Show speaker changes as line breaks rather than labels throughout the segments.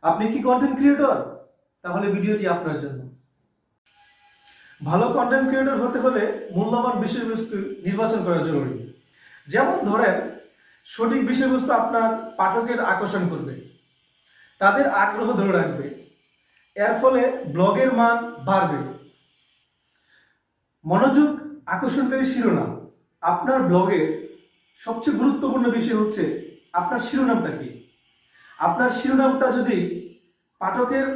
আপনি কি content creator? তাহলে ভিডিওটি আপনার জন্য। ভালো কন্টেন্ট ক্রিয়েটর হতে হলে মূল্যবান বিষয়বস্তু নির্বাচন করা জরুরি। যেমন ধরেন, সঠিক বিষয়বস্তু আপনার পাঠকের আকর্ষণ করবে, তাদের আগ্রহ ধরে রাখবে, এর ফলে ব্লগের মান বাড়বে। মনোযোগ আকর্ষণকারী শিরোনাম। আপনার ব্লগের সবচেয়ে গুরুত্বপূর্ণ বিষয় হচ্ছে আপনার শিরোনামটা কি। আপনার শিরোনামটা যদি পাঠকের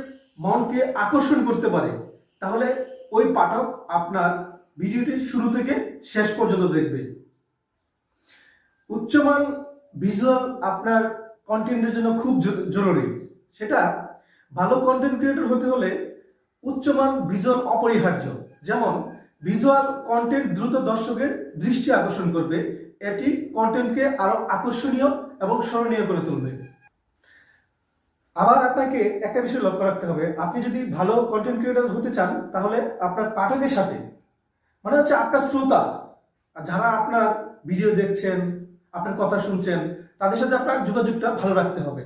মনকে আকর্ষণ করতে পারে, তাহলে ওই পাঠক আপনার ভিডিওটি শুরু থেকে শেষ পর্যন্ত দেখবে। উচ্চমান ভিজুয়াল আপনার কন্টেন্টের জন্য খুব জরুরি। সেটা ভালো কন্টেন্ট ক্রিয়েটর হতে হলে উচ্চমান ভিজুয়াল অপরিহার্য। যেমন ভিজুয়াল কন্টেন্ট দ্রুত দর্শকের দৃষ্টি আকর্ষণ করবে, এটি কন্টেন্টকে আরো আকর্ষণীয় এবং স্মরণীয় করে তুলবে। আবার আপনাকে একটা বিষয় লক্ষ্য রাখতে হবে, আপনি যদি ভালো কন্টেন্ট ক্রিয়েটর হতে চান, তাহলে আপনার পাঠকের সাথে, মানে হচ্ছে আপনার শ্রোতা, যারা আপনার ভিডিও দেখছেন, আপনার কথা শুনছেন, তাদের সাথে আপনার যোগাযোগটা ভালো রাখতে হবে।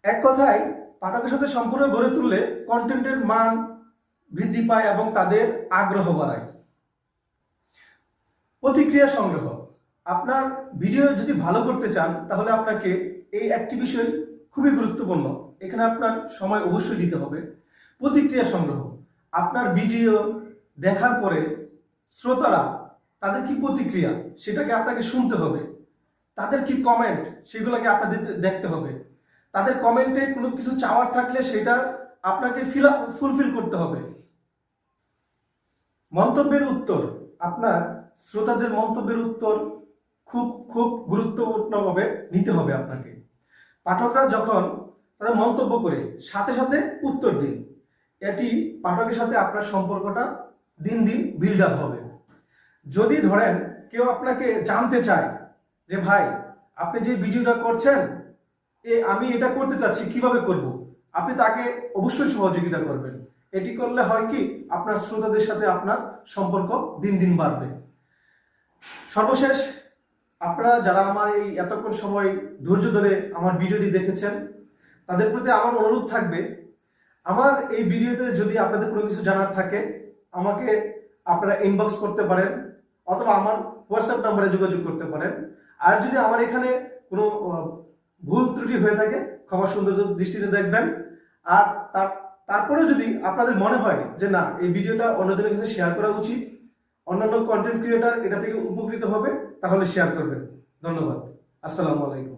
এক কথায়, পাঠকের সাথে সম্পর্ক গড়ে তুললে কন্টেন্টের মান বৃদ্ধি পায় এবং তাদের আগ্রহ বাড়ায়। প্রতিক্রিয়া সংগ্রহ। আপনার ভিডিও যদি ভালো করতে চান, তাহলে আপনাকে এই একটি বিষয় খুবই গুরুত্বপূর্ণ, এখানে আপনার সময় অবশ্যই দিতে হবে। প্রতিক্রিয়া সংগ্রহ। আপনার ভিডিও দেখার পরে শ্রোতারা তাদের কি প্রতিক্রিয়া, সেটাকে আপনাকে শুনতে হবে। তাদের কি কমেন্ট, সেগুলোকে আপনাদের দেখতে হবে। তাদের কমেন্টে কোনো কিছু চাওয়ার থাকলে সেটা আপনাকে ফুলফিল করতে হবে। মন্তব্যের উত্তর। আপনার শ্রোতাদের মন্তব্যের উত্তর খুব খুব গুরুত্বপূর্ণভাবে নিতে হবে আপনাকে। পাঠকরা যখন তারা মন্তব্য করে সাথে সাথে উত্তর দিন, এটি পাঠকের সাথে আপনার সম্পর্কটা দিন দিন বিল্ড আপ হবে। যদি ধরেন কেউ আপনাকে জানতে চায় যে ভাই, আপনি যে ভিডিওটা করছেন, আমি এটা করতে চাচ্ছি, কিভাবে করব, আপনি তাকে অবশ্যই সহযোগিতা করবেন। এটি করলে হয় কি, আপনার শ্রোতাদের সাথে আপনার সম্পর্ক দিন দিন বাড়বে। সর্বশেষ, আপনারা যারা আমার এই এতক্ষণ সময় ধৈর্য ধরে আমার ভিডিওটি দেখেছেন, তাদের প্রতি আমার অনুরোধ থাকবে, আমার এই ভিডিওতে যদি আপনাদের কোনো কিছু জানার থাকে, আমাকে আপনারা ইনবক্স করতে পারেন অথবা আমার হোয়াটসঅ্যাপ নাম্বারে যোগাযোগ করতে পারেন। আর যদি আমার এখানে কোনো ভুল ত্রুটি হয়ে থাকে, ক্ষমা সুন্দর দৃষ্টিতে দেখবেন। আর তারপরে যদি আপনাদের মনে হয় যে না, এই ভিডিওটা অন্যজনের কাছে শেয়ার করা উচিত, অন্যান্য কন্টেন্ট ক্রিয়েটর এটা থেকে উপকৃত হবে, তাহলে শেয়ার করবেন। ধন্যবাদ। আসসালামু আলাইকুম।